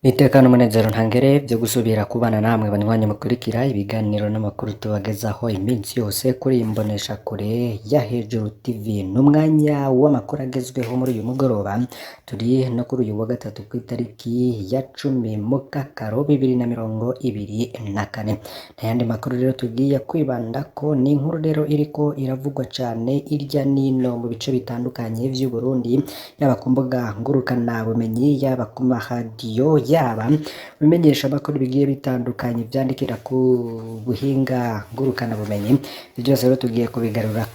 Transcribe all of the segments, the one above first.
Nitekana umunezero ntangere vyo gusubira kubana namwe banywanyi mukurikira ibiganiro n'amakuru tubagezaho iminsi yose kuri iyi mboneshakure ya Hejuru TV. N'umwanya w'amakuru agezweho muri uyu mugoroba, turi no kuri uyu wa gatatu kw'itariki ya 10 Mukakaro 2024. N'ayandi makuru rero tugiye kwibandako ni inkuru rero iriko iravugwa cane irya nino mu bice bitandukanye vy'u Burundi, yaba ku mbuga ngurukana bumenyi, yaba ku maradiyo, yaba bimenyesha amakuru bigiye bitandukanye vyandikira ku buhinga ngurukana bumenyi. Ivyo vyose rero tugiye kubigarura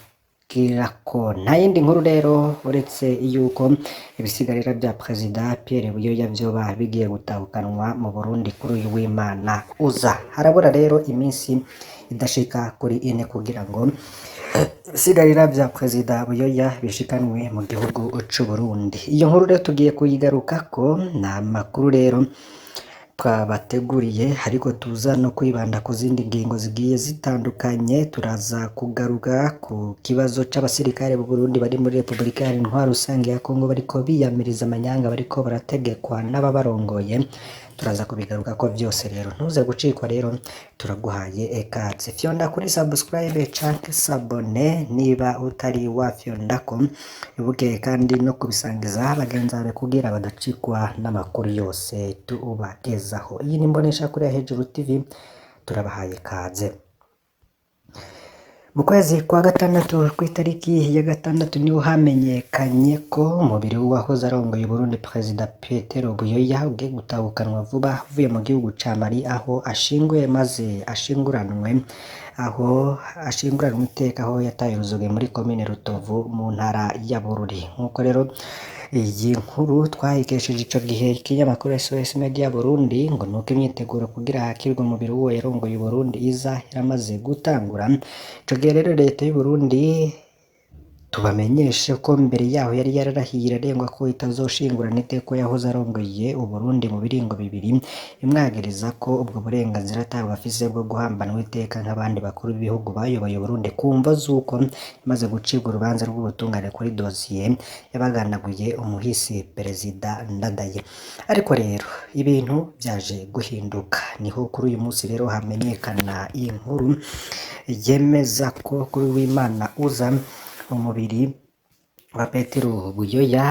kirako nta yindi nkuru rero uretse yuko ibisigarira vya Perezida Pierre Buyoya vyoba bigiye gutahukanwa mu Burundi kuri uyu w'Imana uza. Harabura rero iminsi idashika kuri ine kugira ngo ibisigarira vya Perezida Buyoya bishikanwe mu gihugu c'u Burundi. Iyo nkuru rero tugiye kuyigarukako, ni amakuru rero twabateguriye ariko tuza no kwibanda ku zindi ngingo zigiye zitandukanye. Turaza kugaruka ku kibazo c'abasirikare b'u Burundi bari muri Repubulika Iharanira Rusange ya Kongo bariko biyamiriza amanyanga bariko barategekwa n'ababarongoye. Turaza kubigaruka ko vyose rero ntuze gucikwa rero, turaguhaye ekaze fyonda kuri subscribe canke sabone niba utari wafyondako, ibuke kandi no kubisangiza bagenzi bawe kugira badacikwa n'amakuru yose tubagezaho. Iyi ni mboneshakure ya Hejuru TV, turabahaye kaze. Mu kwezi kwa gatandatu kw'itariki ya gatandatu niho hamenyekanye ko umubiri w'uwahoze arongoye Burundi Perezida Petero Buyoya ugiye gutahukanwa vuba avuye mu gihugu ca Mali, aho ashinguye maze ashinguranwe iteka aho yataye uruzogi muri komine Rutovu mu ntara ya Bururi. Nkuko rero iyi nkuru twayikesheje ico gihe ikinyamakuru SOS Media Burundi, ngo nuko imyiteguro kugira hakirwe umubiri w'uwo yarongoye Burundi iza yaramaze gutangura. Ico gihe rero leta y'u Burundi tubamenyeshe ko mbere yaho yari yararahiye irarengwa ko itazoshingurana iteka yahoze arongoye u Burundi mu biringo bibiri, imwagiriza ko ubwo burenganzira atabwo afise bwo guhambanwa iteka nk'abandi bakuru b'ibihugu bayoboye Burundi, kumva z'uko imaze gucibwa urubanza rw'ubutungane kuri dosiye yabaganaguye umuhisi Perezida Ndadaye. Ariko rero ibintu vyaje guhinduka, niho kuri uyu munsi rero hamenyekana iyi nkuru yemeza ko kuri w'Imana uza umubiri wa Petero Buyoya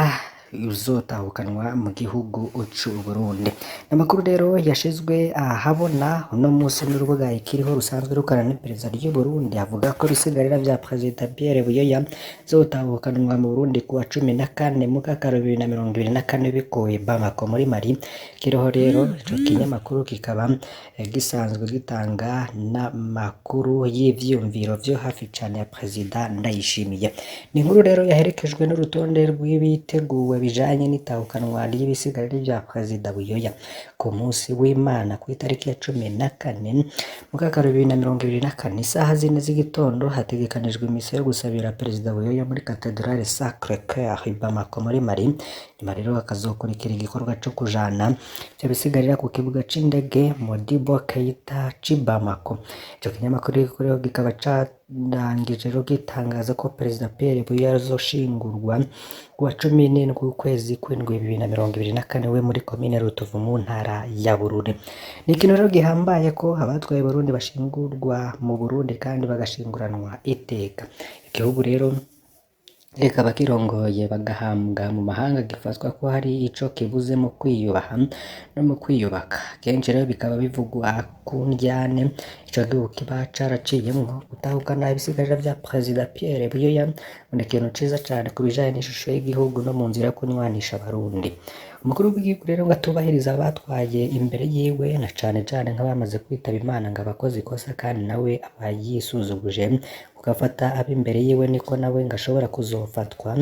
uzotahukanwa mu gihugu c'u Burundi. Amakuru rero yashizwe ahabona uno munsi n'urubuga ikiriho rusanzwe rukorana n'iperereza ry'u Burundi, avuga ko ibisigarira vya Perezida Pierre Buyoya zotahukanwa mu Burundi kuwa 14 Mukakaro 2024 bikuwe Bamako muri Mali. Kiriho rero ico kinyamakuru kikaba gisanzwe gitanga n'amakuru y'ivyumviro vyo hafi cane ya Perezida Ndayishimiye. Ni inkuru rero yaherekejwe n'urutonde rw'ibiteguwe bijanye n'itahukanwa ry'ibisigarira vya Perezida Buyoya ku munsi w'Imana ku itariki ya 14 Mukakaro 2024 isaha 4 z'igitondo hategekanijwe imisa yo gusabira Perezida Buyoya muri Cathedrale Sacré-Cœur i Bamako muri Mali. Nyuma rero hakazokurikira igikorwa co kujana ivyo bisigarira ku kibuga c'indege Modibo Keita c'i Bamako. Ico kinyamakuru rero kikaba carangije rero gitangaza ko Perezida Pierre Buyoya azoshingurwa kuwa 17 ukwezi kw'indwi 2024 we muri komine Rutovu mu ntara ya Bururi. Ni ikintu rero gihambaye ko abatwaye Burundi bashingurwa mu Burundi kandi bagashinguranwa iteka. Igihugu rero kikaba kirongoye bagahambwa mu mahanga gifatwa ko hari ico kibuze mu kwiyubaha no mu kwiyubaka. Kenshi rero bikaba bivugwa ku ndyane ico gihugu kiba caraciyemwo. Gutahukana ibisigarira vya Perezida Pierre Buyoya ni ikintu ciza cane ku bijanye n'ishusho y'igihugu no mu nzira yo kunywanisha Abarundi. Umukuru w'igihugu rero ngo atubahiriza abatwaye imbere yiwe, na cane cane nk'abamaze kwitaba Imana, ngo abakoze ikosa kandi nawe aba yisuzuguje ugafata ab'imbere yiwe, niko nawe ngo ashobora kuzofatwa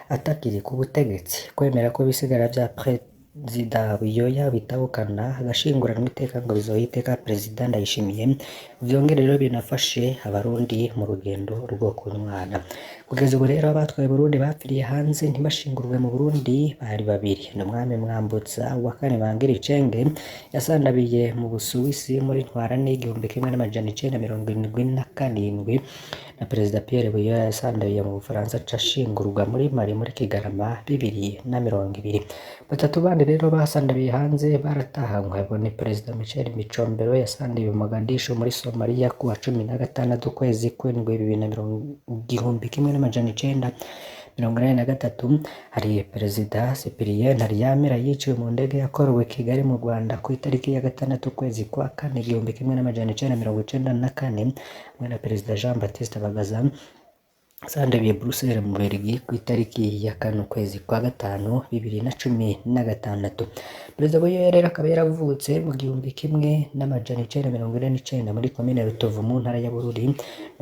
atakiri ku butegetsi. Kwemera ko ibisigara vya Perezida Buyoya bitahukana agashinguranwa iteka ngo bizoha iteka Perezida Ndayishimiye, vyongere rero binafashe Abarundi mu rugendo rwo kunywana. Kugeza ubu rero abatwaye Burundi bapfiriye hanze ntibashingurwe mu Burundi bari babiri. Ni umwami Mwambutsa wa kane Bangiricenge yasandabiye mu Busuwisi muri ntwarante 1977 na Perezida Pierre Buyoya yasandabiye mu Bufaransa aca ashingurwa muri Mali muri Kigarama 2020. Batatu bandi rero basandabiye hanze baratahanywe, abo ni Perezida Michel Micombero yasandabiye Mogadishu muri Somalia ku wa 16 ukwezi kw'indwi 1983. Hari Perezida Cyprien Ntaryamira yiciwe mu ndege yakorewe Kigali mu Rwanda ku itariki ya 6 ukwezi kwa kane 1994, hamwe na Perezida Jean Baptiste Bagaza yasandabiye Bruxelles mu Bubiligi ku itariki ya 4 ukwezi kwa gatanu 2016. Perezida Buyoya rero akaba yaravutse mu 1949 muri komine Rutovu mu ntara ya Bururi. Ni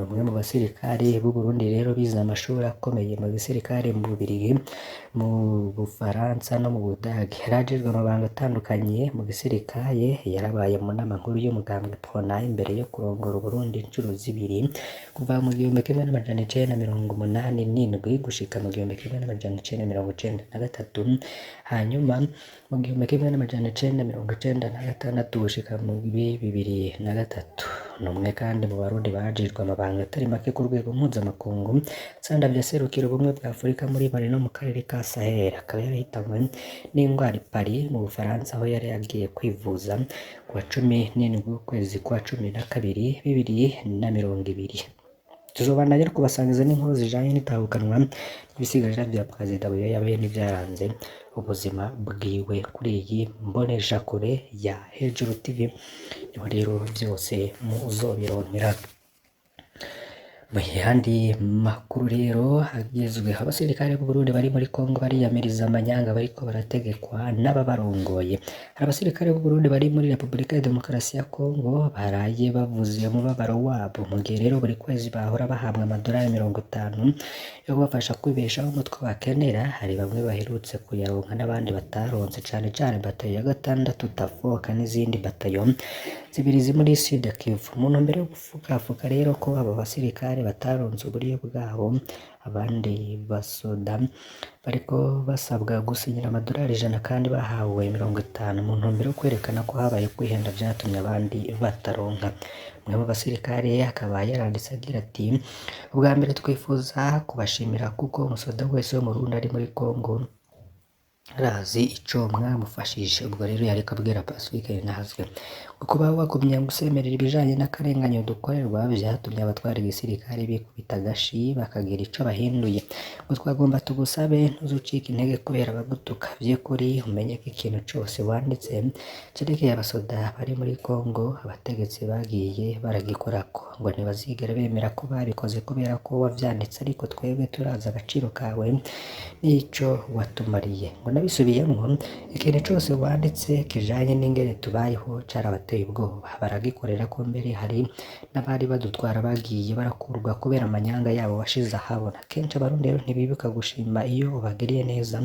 umwe mu basirikare b'u Burundi rero bize amashuri akomeye mu gisirikare mu Bubiligi, mu Bufaransa no mu Budage. Yarajejwe amabanga atandukanye mu gisirikare, yarabaye mu nama nkuru y'umugambwe PRONA imbere yo kurongora Uburundi inshuro zibiri kuva mu 1987 gushika mu 1993, hanyuma mu 1996 gushika mu 2003. Ni umwe kandi mu Barundi bajejwe amabanga atari make ku rwego mpuzamakungu, sandavye aserukira ubumwe bwa Afurika muri Mali no mu karere ka Sahel. Akaba yarahitanywe n'ingwara i Paris mu Bufaransa aho yari yagiye kwivuza ku wa 17 ukwezi kwa 12 2020. Tuzobana rero kubasangiza n'inkuru zijanye n'itahukanwa n'ibisigarira vya Perezida Buyoya yabaye n'ivyaranze ubuzima bwiwe kuri iyi mboneshakure ya Hejuru TV. Niho rero vyose muzobironkera. Mu yandi makuru rero agezweho, abasirikare b'u Burundi bari muri Kongo bariyamiriza amanyanga bariko barategekwa n'ababarongoye. Hari abasirikare b'u Burundi bari muri Repubulika ya Demokarasi ya Kongo baraye bavuze umubabaro wabo, mu gihe rero buri kwezi bahora bahabwa amadolari 50 yo kubafasha kwibeshaho umutwe bakenera. Hari bamwe baherutse kuyaronka n'abandi bataronse, cane cane batayo ya 6 Tafoka n'izindi batayo zibiri muri Sud Kivu. Mu ntumbero yo gufukafuka rero ko abo basirikare bataronse uburyo bwabo, abandi basoda bariko basabwa gusinyira amadolari 100 kandi bahawe 50 mu ntumbero yo kwerekana ko habaye kwihenda vyatumye abandi bataronka. Umwe mu basirikare akaba yaranditse agira ati, ubwa mbere twifuza kubashimira kuko umusoda wese wo mu Burundi ari muri Kongo arazi ico mwamufashije. Ubwo rero yariko abwira Pacifique Ntahazwe kuba wagumye gusemerera ibijanye n'akarenganyo dukorerwa vyatumye abatwara igisirikare bikubita agashi bakagira ico bahinduye. Ngo twagomba tugusabe ntuzucike intege kubera abagutuka, vy'ukuri umenye ko ikintu cose wanditse cerekeye abasoda bari muri Kongo abategetsi bagiye baragikorako, ngo ntibazigera bemera ko babikoze kubera ko wavyanditse, ariko twebwe turazi agaciro kawe n'ico watumariye. Ngo nabisubiyemwo, ikintu cose wanditse kijanye n'ingene tubayeho carabateye ubwoba, baragikorera ko mbere hari n'abari badutwara bagiye barakurwa kubera amanyanga yabo washize ahabona. Kenshi Abarundi rero ntibibuka gushima iyo ubagiriye neza,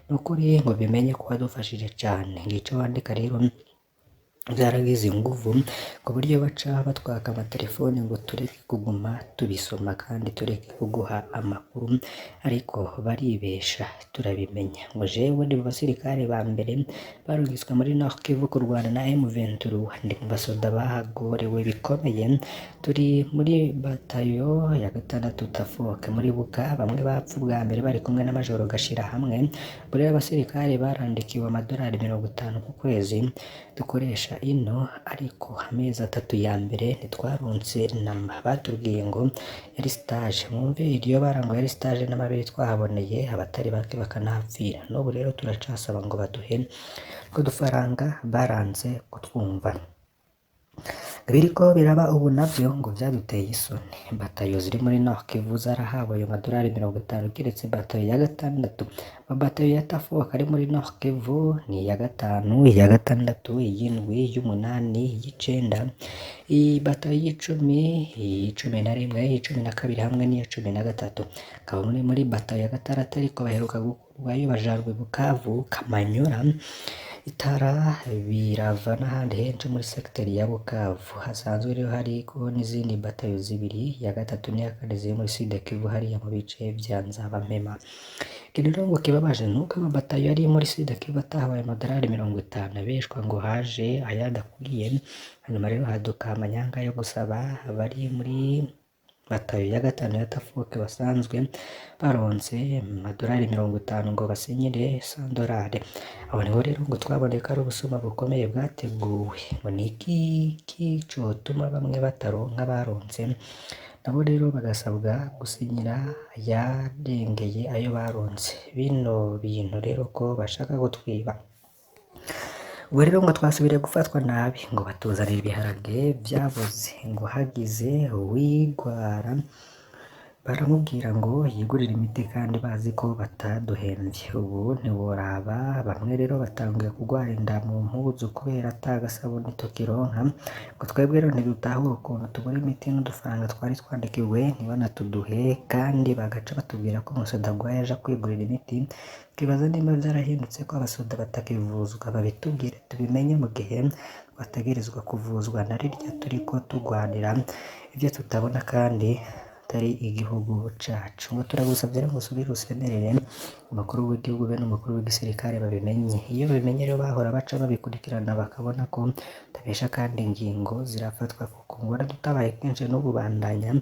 nukuri ngo bimenye ko wadufashije cane. Ngico wandika rero byaragize inguvu ku buryo baca batwaka amatelefone ngo tureke kuguma tubisoma kandi tureke kuguha amakuru, ariko baribesha turabimenya. Ngo jewe ndi mu basirikare ba mbere barungitswe muri Nord Kivu kurwana na M23, ndi mu basoda bahagorewe bikomeye, turi muri batayo ya 6 Tafoke muri Buka. Bamwe bapfu bwa mbere bari kumwe na Majoro Gashira hamwe. Buri abasirikare barandikiwe amadolari 50 ku kwezi dukoresha ino, ariko amezi 3 ya mbere ntitwaronse namba. Batubwiye ngo yari stage, mwumve iryo barango yari stage n'amabere twahaboneye abatari bake bakanahapfira. N'ubu rero turacasaba ngo baduhe ko dufaranga, baranze kutwumva. Biriko biraba ubu navyo ngo vyaduteye isoni. Batayo ziri muri Nord Kivu zarahawe ayo madolari 50 kiretse batayo ya 6. Batayo ya Tafoka ari muri Nord Kivu ni ya 5, iya 6, iy'indwi, iy'umunani, iy'icenda, batayo y'icumi, iy'icumi na rimwe, iy'icumi na kabiri hamwe n'iya 13. Akaba muri batayo ya 6 ariko baheruka gukurwayo bajanwe Bukavu, Kamanyura, Itara, Birava n'ahandi henshi muri sekiteri ya Bukavu. Hasanzwe rero hariko n'izindi batayo zibiri, ya 3 n'iya 4 ziri muri Sud Kivu hariya mu bice vya Nzabamema. Rero ngo kibabaje nuko amabatayo yari muri Sud Kivu atahawe amadolari 50 abeshwa ngo haje ayadakwiye. Hanyuma rero haduka amanyanga yo gusaba abari muri batayo ya gatanu ya Tafoke basanzwe baronse amadolari 50 ngo basinyire $100. Aho niho rero ngo twaboneka ari ubusuma bukomeye bwateguwe, ngo niki cotuma bamwe bataronka baronse nabo rero bagasabwa gusinyira yarengeye ayo baronse. Bino bintu rero ko bashaka kutwiba, ubwo rero ngo twasubire gufatwa nabi, ngo batuzanira ibiharage vyaboze, ngo hagize uwigwara baramubwira ngo yigurire imiti kandi bazi ko bataduhemvye. Ubu ntiworaba bamwe rero batanguye kugwara inda mu mpuzu kubera ata gasabuni tukironka, ngo twebwe rero ntidutahura ukuntu tugura imiti n'udufaranga twari twandikiwe ntibanatuduhe, kandi bagaca batubwira ko umusoda agwaye aja kwigurira imiti. Twibaza nimba vyarahindutse ko abasoda batakivuzwa, babitubwire tubimenye mu gihe bategerezwa kuvuzwa na rirya turiko tugwanira ivyo tutabona kandi atari igihugu cacu. Ngo turagusavye rero ngo usubire usemerere umukuru w'igihugu be n'umukuru w'igisirikare babimenye. Iyo babimenye rero bahora baca babikurikirana bakabona ko tabesha kandi ingingo zirafatwa, kuko ngo waradutabaye kenshi n'ubu bandanya.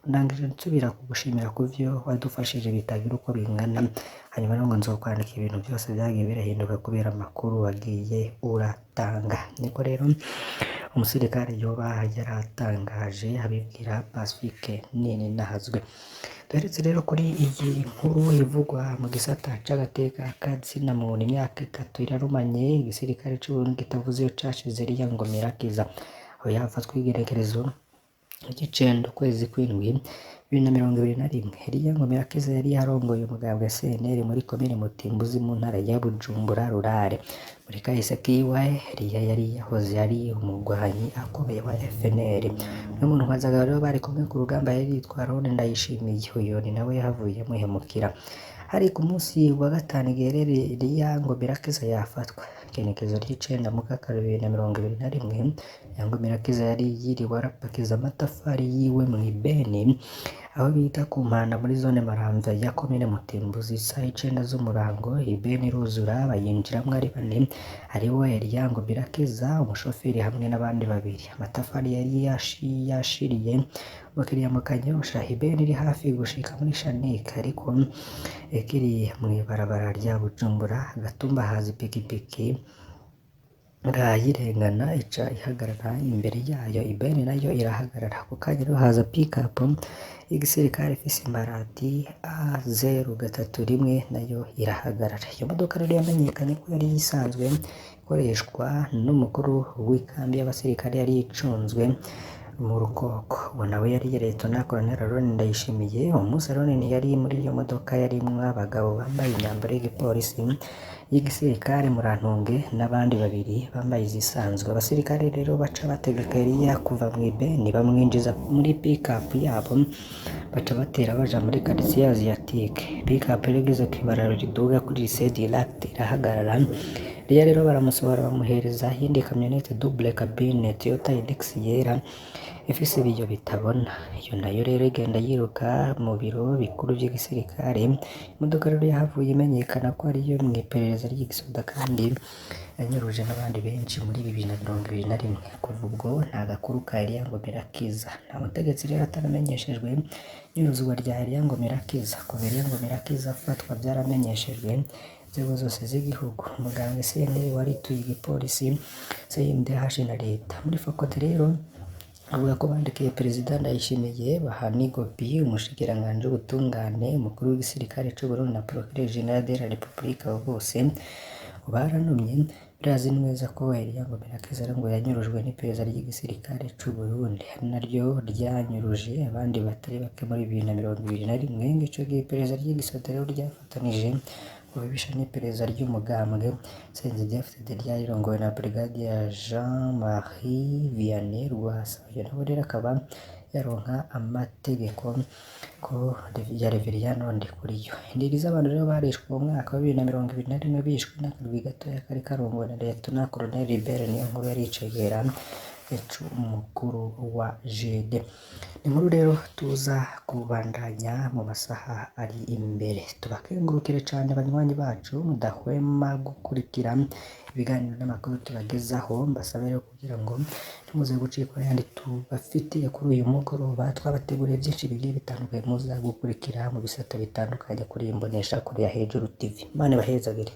Ndangije nsubira kugushimira kuvyo wadufashije bitagira uko bingana, hanyuma rero ngo nzokwandika ibintu byose vyagiye birahinduka kubera amakuru wagiye uratanga. Niko rero umusirikare yoba yaratangaje abibwira Pacifique Ninahazwe. Duheretse rero kuri iyi nkuru ivugwa mu gisata c'agateka k'azina muntu. Imyaka 3 irarumanye igisirikare c'Uburundi kitavuze iyo cashize Ngomira Kiza, aho yafatwa igerekerezo ry'icenda ukwezi kw'indwi 2021. Ngomira Kiza yari yarongoye umugambwe CNL muri komine Mutimbuzi mu ntara ya Bujumbura rurare. Muri kahise kiwe yari yahoze ari umugwanyi akomeye wa FNL. N'umuntu wazaga rero bari kumwe ku rugamba yari yitwa Ronde Ndayishimiye, uyo ni nawe yahavuye muhemukira. Hari ku munsi wa gatanu igihe Ngomira Kiza yafatwa igenekerezo ry'icenda mu Kakaro 2021. Ngomira Kiza yari yiriwe arapakiza amatafari yiwe mw'ibeni aho bita ku Mpanda muri zone Maramvya ya komine Mutimbuzi. Isaha 9 z'umurango ibeni iruzura bayinjiramwo ari bane, aribo Ngomira Kiza, umushoferi hamwe n'abandi babiri. Amatafari yari yashiriye bakiriya mu Kanyosha, ibeni iri hafi gushika muri Shanika, ariko kiri mw'ibarabara rya Bujumbura Gatumba haza ipikipiki ngayirengana ica ihagarara imbere yayo, ibeni nayo irahagarara. Ako kanya rero haza pick-up y'igisirikare ifise imparati A031 nayo irahagarara. Iyo modoka rero yamenyekanye ko yari isanzwe ikoreshwa n'umukuru w'ikambi y'abasirikare yari icunzwe mu Rukoko. Uwo nawe yari Liyetona Koloneli Ronde Ndayishimiye. Umunsi Ronde yari muri iyo modoka yarimwo abagabo bambaye imyambaro y'igipolisi y'igisirikare Murantunge n'abandi babiri bambaye izisanzwe. Abasirikare rero baca bategeka Eliya kuva mw'ibeni bamwinjiza muri pick-up yabo, baca batera baja muri quartier Asiatique. Pick-up rero igeze kw'ibararo riduga kuri lycée Direct irahagarara. Eliya rero baramusohora bamuhereza iyindi kamyonete double cabine Toyota Hilux yera ifise ibiyo bitabona. Iyo nayo rero igenda yiruka mu biro bikuru vy'igisirikare. Imodoka rero yahavuye imenyekana ko ariyo mw'iperereza ry'igisoda kandi yanyuruje n'abandi benshi muri 2021. Kuva ubwo nta gakuru ka Ngomira Kiza, nta mutegetsi rero ataramenyeshejwe nyuruzwa rya Ngomira Kiza. Kuva Ngomira Kiza afatwa vyaramenyeshejwe inzego zose z'igihugu, umugambwe CNL warituye igipolisi, CNDH na leta. Muri Fakoti rero avuga ko bandikiye Perezida Ndayishimiye baha n'igopi umushikiranganji w'ubutungane, umukuru w'igisirikare c'Uburundi na Procureur General de la République. Abo bose baranumye birazi neza ko Ngomira Kiza ngo yanyurujwe n'iperereza ry'igisirikare c'Uburundi, naryo ryanyuruje abandi batari bake muri 2021. Ico gihe iperereza ry'igisoda rero ryafatanije kubibisha n'iperereza ry'umugambwe CNDD-FDD ryarirongowe na Brigadier Jean-Marie Vianney Rwasa. Uyo nawe rero akaba yaronka amategeko ko ya Reverien Ndikuriyo. Indiri z'abantu rero barishwe mu mwaka wa 2021 bishwe n'akarwi gatoya kari karongowe na Liyetona Koloneli Libert Niyonkuru yari icegera c'umukuru wa JD. Inkuru rero tuza kubandanya mu masaha ari imbere. Tubakengurukire cane banywanyi bacu mudahwema gukurikira ibiganiro n'amakuru tubagezaho, mbasabe rero kugira ngo ntimuze gucikwa n'ayandi tubafitiye kuri uyu mugoroba. Twabateguriye byinshi bigiye bitandukanye muza gukurikira mu bisata bitandukanye kuri Imbonesha kure ya Hejuru TV. Imana ibahezagire.